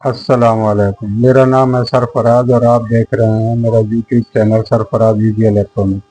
अस्सलाम वालेकुम। मेरा नाम है सरफराज और आप देख रहे हैं मेरा YouTube channel Sarfaraz video electronic.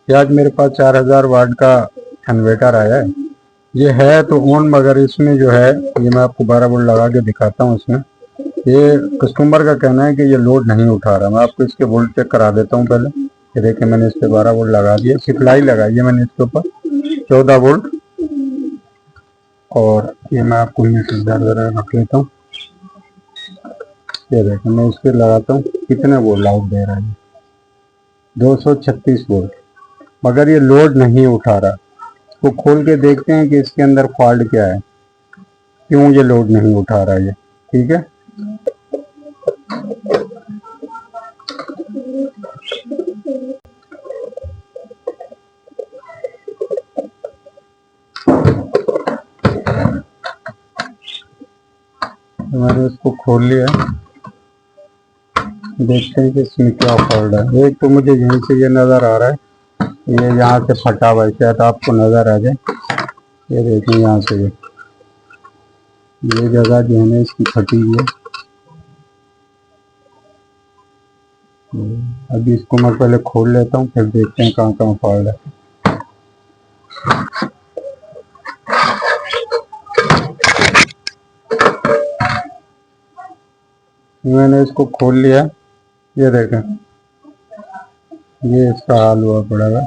ये आज मेरे पास 4000 वाट का इन्वर्टर आया है। ये है तो ऑन, मगर इसमें जो है, ये मैं आपको 12 वोल्ट लगा के दिखाता हूँ। इसमें ये कस्टमर का कहना है कि ये लोड नहीं उठा रहा। मैं आपको इसके वोल्ट चेक करा देता हूँ पहले। ये देखिए, मैंने इस पे 12 वोल्ट लगा दिया, सिप्लाई लगाई है मैंने इसके ऊपर 14 वोल्ट। और ये मैं आपको मीटर जरा रख लेता हूँ। ये देखो, मैं इस पे लगाता हूँ, कितने वोल्ट आउट दे रहा है, 236 वोल्ट। मगर ये लोड नहीं उठा रहा। तो खोल के देखते हैं कि इसके अंदर फॉल्ट क्या है, क्यों ये लोड नहीं उठा रहा है ये। ठीक है, तो मैंने इसको खोल लिया है। देखते हैं कि इसमें क्या फॉल्ट है। एक तो मुझे यहीं से ये नज़र आ रहा है, ये यहाँ से फटा हुआ है, शायद आपको नज़र आ जाए। ये देखिए, यहाँ से ये जगह जो है ना, इसकी फटी हुई है। अभी इसको मैं पहले खोल लेता हूँ, फिर देखते हैं कहाँ कहाँ फॉल्ट है। मैंने इसको खोल लिया। ये देखें, ये इसका हाल हुआ पड़ा है।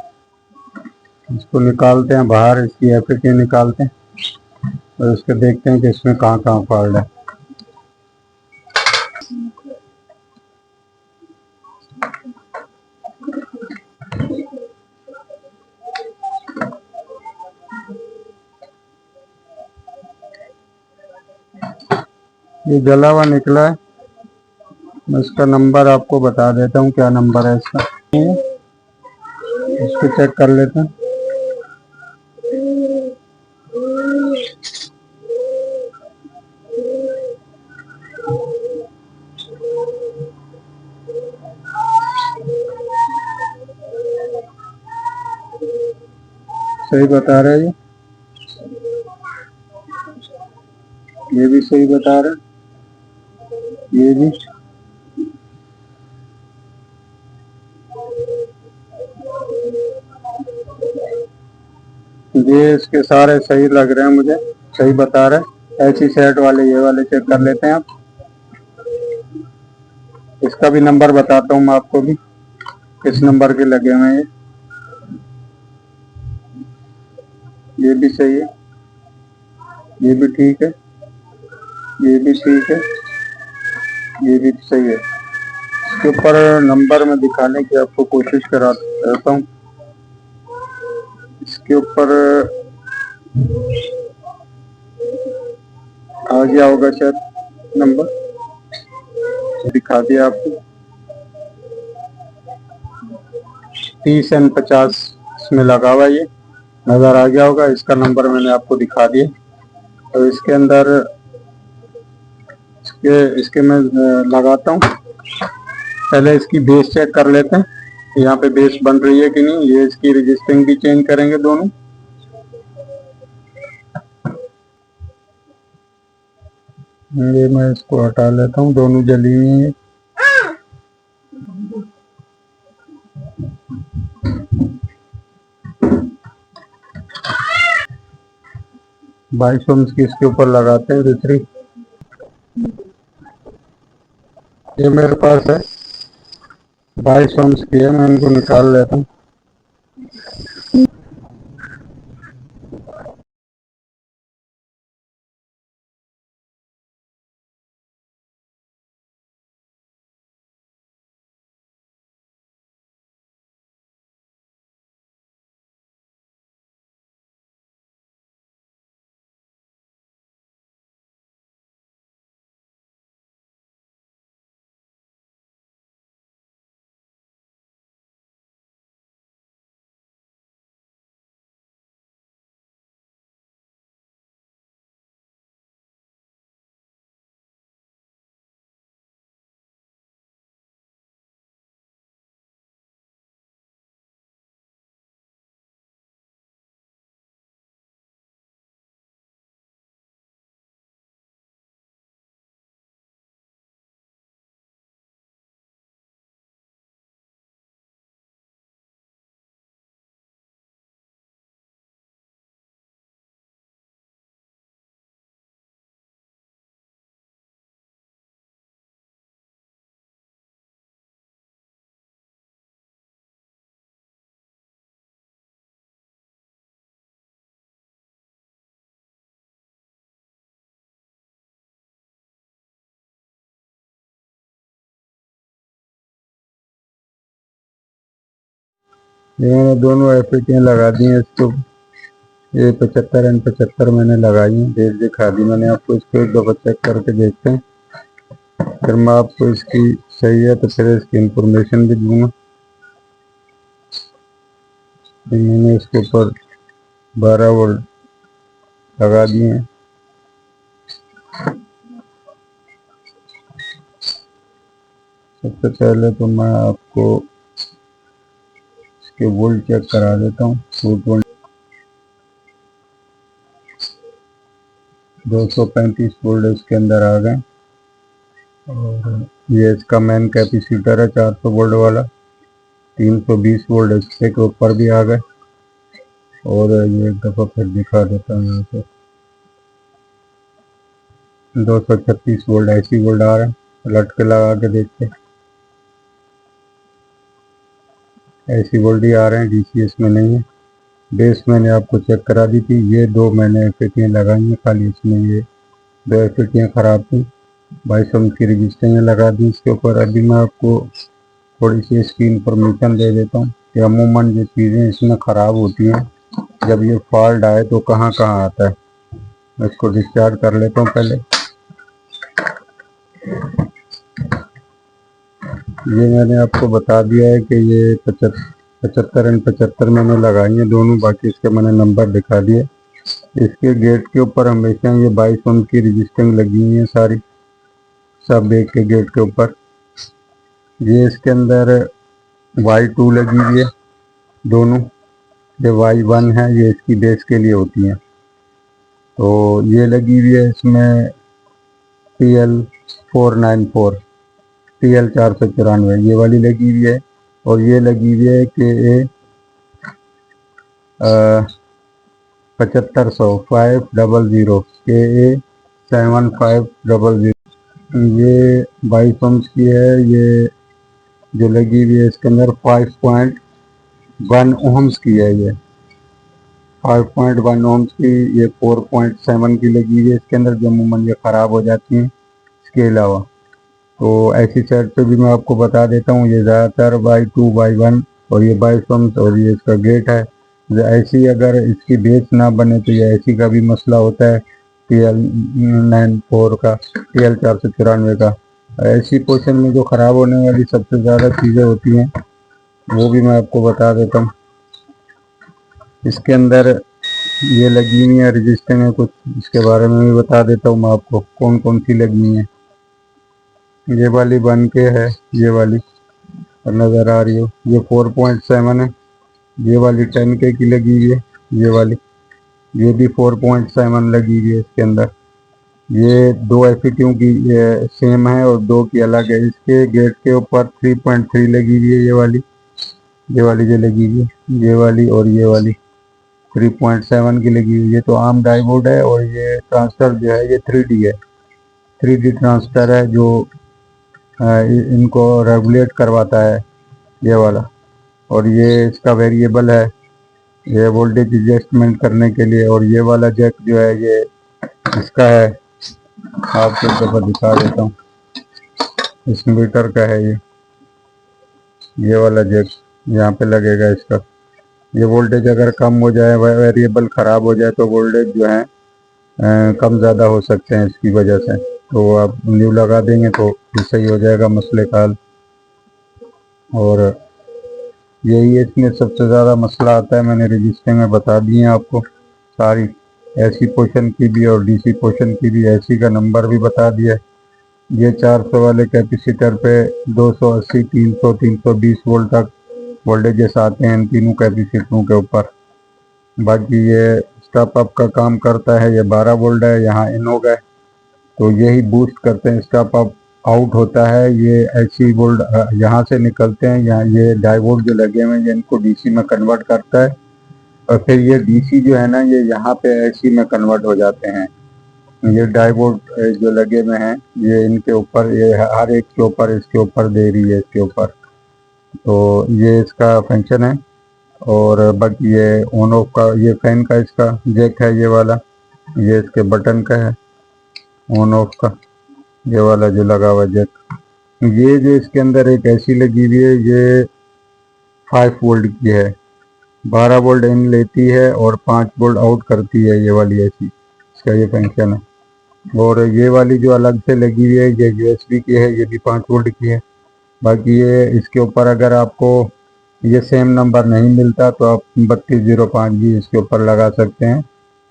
इसको निकालते हैं बाहर, इसकी एफिटी निकालते हैं और इसके देखते हैं कि इसमें कहाँ कहाँ फॉल्ट है। ये जला हुआ निकला है। मैं इसका नंबर आपको बता देता हूँ, क्या नंबर है इसका। इसको चेक कर लेते हैं। सही बता रहे हैं, ये भी सही बता रहे हैं, ये भी। ये इसके सारे सही लग रहे हैं मुझे, सही बता रहे हैं। ऐसी सेट वाले, ये वाले चेक कर लेते हैं आप। इसका भी नंबर बताता हूँ मैं आपको भी, किस नंबर के लगे हुए हैं। ये भी सही है, ये भी ठीक है, ये भी ठीक है, ये भी सही है। इसके ऊपर नंबर में दिखाने की आपको कोशिश करता हूँ। इसके ऊपर आ गया होगा शायद नंबर, दिखा दिया आपको। 30N50 इसमें लगा हुआ, ये नज़र आ गया होगा। इसका नंबर मैंने आपको दिखा दिया। तो इसके अंदर इसके मैं लगाता हूँ। पहले इसकी बेस चेक कर लेते हैं, यहाँ पे बेस बन रही है कि नहीं। ये इसकी रजिस्टिंग भी चेंज करेंगे दोनों। ये मैं इसको हटा लेता हूँ, दोनों जली हुई हैं। 22 ओम्स की इसके ऊपर लगाते हैं दूसरी। ये मेरे पास है 22 ओम्स की है, मैं इनको निकाल लेता हूँ। ये मैंने दोनों एफिटियाँ लगा दी हैं इसको। ये 75 एंड 75 मैंने लगाई हैं, डेट दिखा दी मैंने आपको। इसको एक दफ़ा चेक करके देखते हैं, फिर मैं आपको इसकी सही है तो फिर इसकी इंफॉर्मेशन भी दूंगा। मैंने इसके ऊपर 12 वोल्ट लगा दिए हैं। सबसे पहले तो मैं आपको इसके वोल्ट चेक करा देता हूँ। 235 वोल्ट इसके अंदर आ गए। और ये इसका मेन कैपेसिटर है 400 वोल्ट वाला। 320 वोल्ट इसके के ऊपर भी आ गए। और ये एक दफ़ा फिर दिखा देता हूँ यहाँ पे। 236 वोल्ट ऐसी वोल्ट आ रहा है। पलट के लगा के देखते हैं, ऐसी वोल्ट ही आ रहे हैं, डीसी इसमें नहीं है। बेस मैंने आपको चेक करा दी थी। ये दो मैंने एफिटियाँ लगाई हैं खाली, इसमें ये दो एफिटियाँ ख़राब थी। 22 ओम की रजिस्टरें लगा दी इसके ऊपर। अभी मैं आपको थोड़ी सी इसकी इंफॉर्मेशन दे देता हूँ कि अमूमन ये चीज़ें इसमें ख़राब होती हैं जब ये फॉल्ट आए तो कहाँ कहाँ आता है। मैं इसको डिस्चार्ज कर लेता हूँ पहले। ये मैंने आपको बता दिया है कि ये 75 एंड 75 मैंने लगाई हैं दोनों, बाकी इसके मैंने नंबर दिखा दिए। इसके गेट के ऊपर हमेशा ये 22 ओम की रजिस्टिंग लगी हुई है सारी, सब एक के गेट के ऊपर। ये इसके अंदर Y2 लगी हुई है दोनों। जो Y1 है ये इसकी बेस के लिए होती है। तो ये लगी हुई है इसमें TL494, TL494 ये वाली लगी हुई है। और ये लगी हुई है KA 7500 500 KA 7500। ये 22 ओम्स की है। ये जो लगी हुई है इसके अंदर 5.1 ओम्स की है। ये 5.1 ओम्स की, ये 4.7 की लगी हुई है इसके अंदर, जो अमूमन ये ख़राब हो जाती हैं। इसके अलावा तो ऐसी सेट पे भी मैं आपको बता देता हूँ, ये ज़्यादातर Y2 Y1 और ये 22 ओम्स और ये इसका गेट है। ऐसी अगर इसकी बेस ना बने तो ये ऐसी का भी मसला होता है, TL94 का, TL494 का। ऐसी पोर्शन में जो ख़राब होने वाली सबसे ज़्यादा चीज़ें होती हैं वो भी मैं आपको बता देता हूँ। इसके अंदर ये लगी हुई है रजिस्टर में कुछ, इसके बारे में भी बता देता हूँ मैं आपको कौन कौन सी लगी हुई हैं। ये वाली 1K है, ये वाली नज़र आ रही हो, ये 4.7 है। ये वाली 10K की लगी हुई है, ये वाली, ये भी 4.7 लगी हुई है इसके अंदर। ये दो एफिटियों की सेम है और दो की अलग है। इसके गेट के ऊपर 3.3 लगी हुई है, ये वाली जो लगी हुई है, ये वाली और ये वाली 3.7 की लगी हुई है। तो आम डाइवोड है और ये ट्रांसफर जो है ये 3D है, 3D ट्रांसफर है जो इनको रेगुलेट करवाता है, ये वाला। और ये इसका वेरिएबल है, ये वोल्टेज एडजस्टमेंट करने के लिए। और ये वाला जैक जो है ये इसका है, आपको एक दफ़ा दिखा देता हूँ, इस मीटर का है ये वाला जैक यहाँ पे लगेगा इसका। ये वोल्टेज अगर कम हो जाए, वेरिएबल ख़राब हो जाए तो वोल्टेज जो है कम ज़्यादा हो सकते हैं इसकी वजह से। तो आप न्यू लगा देंगे तो सही हो जाएगा मसले का हल। और यही है इसमें सबसे ज़्यादा मसला आता है। मैंने रजिस्टर में बता दिए हैं आपको सारी, ऐसी पोर्शन की भी और डीसी पोर्शन की भी। ऐसी का नंबर भी बता दिया। ये 400 वाले कैपेसिटर पे 280, 300, 320 वोल्ट तक वोल्टेजेस आते हैं इन तीनों कैपेसिटरों के ऊपर। बाकी ये स्टॉप अप का काम करता है, ये 12 वोल्ट है, यहाँ इन हो गए तो यही बूस्ट करते हैं। स्टॉप अप आउट होता है, ये ऐसी वोल्ट यहाँ से निकलते हैं, यहाँ ये डाइवोड जो लगे हुए हैं ये इनको डीसी में कन्वर्ट करता है। और फिर ये डीसी जो है ना ये यहाँ पे एसी में कन्वर्ट हो जाते हैं। ये डाइवोड जो लगे हुए हैं ये इनके ऊपर, ये हर एक के ऊपर, इसके ऊपर दे रही है, इसके ऊपर। तो ये इसका फंक्शन है। और बाकी ये ऑन ऑफ का, ये फैन का इसका जैक है, ये वाला, ये इसके बटन का है ऑन ऑफ का, ये वाला जो लगा हुआ जैक। ये जो इसके अंदर एक ऐसी लगी हुई है ये 5 वोल्ट की है, 12 वोल्ट इन लेती है और 5 वोल्ट आउट करती है, ये वाली ऐसी इसका ये फंक्शन है। और ये वाली जो अलग से लगी हुई है ये USB की है, ये भी 5 वोल्ट की है। बाकी ये इसके ऊपर अगर आपको ये सेम नंबर नहीं मिलता तो आप 3205 भी इसके ऊपर लगा सकते हैं।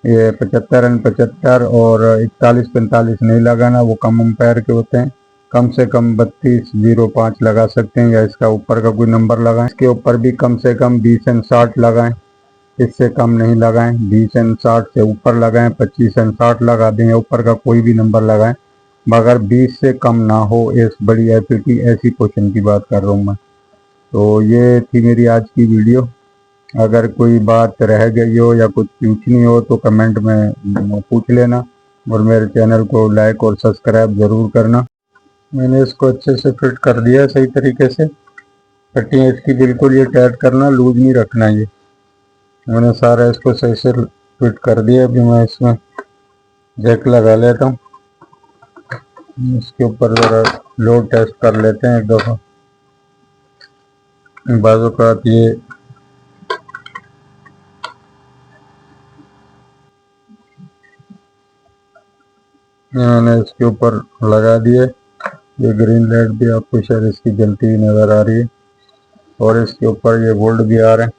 ये 75 एंड 75 और 4145 नहीं लगाना, वो कम एम्पायर के होते हैं। कम से कम 3205 लगा सकते हैं या इसका ऊपर का कोई नंबर लगाएं। इसके ऊपर भी कम से कम 20 एंड 60 लगाएं, इससे कम नहीं लगाएं। 20 एंड 60 से ऊपर लगाएं, 25 एंड 60 लगा दें या ऊपर का कोई भी नंबर लगाएं, मगर 20 से कम ना हो। इस बड़ी FET ऐसी क्वेश्चन की बात कर रहा हूँ मैं। तो ये थी मेरी आज की वीडियो। अगर कोई बात रह गई हो या कुछ पूछनी हो तो कमेंट में पूछ लेना और मेरे चैनल को लाइक और सब्सक्राइब ज़रूर करना। मैंने इसको अच्छे से फिट कर दिया है सही तरीके से। कटिंग इसकी बिल्कुल ये टाइट करना, लूज नहीं रखना। ये मैंने सारा इसको सही से फिट कर दिया। अभी मैं इसमें जैक लगा लेता हूँ। इसके ऊपर ज़रा लोड टेस्ट कर लेते हैं एक दफ़ा। बाज़ औक़ात ये मैंने इसके ऊपर लगा दिए। ये ग्रीन लाइट भी आपको शायद इसकी जलती हुई नज़र आ रही है और इसके ऊपर ये वोल्ट भी आ रहे हैं,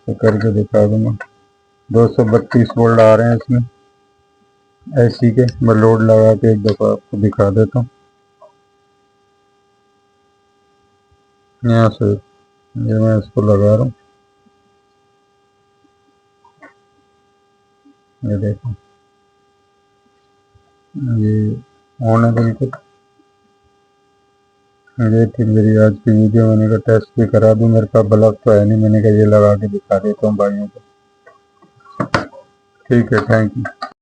तो करके दिखा दूंगा। 232 वोल्ट आ रहे हैं इसमें AC के। मैं लोड लगा के एक दफ़ा आपको दिखा देता हूँ। यहाँ से ये मैं इसको लगा रहा हूँ, ये देखो ये ऑन है बिल्कुल। ये थी मेरी आज की वीडियो। मैंने कहा टेस्ट भी करा दूं, मेरे पास बल्ब तो है नहीं, मैंने कहा ये लगा के दिखा देता हूँ भाइयों को। ठीक है, थैंक यू।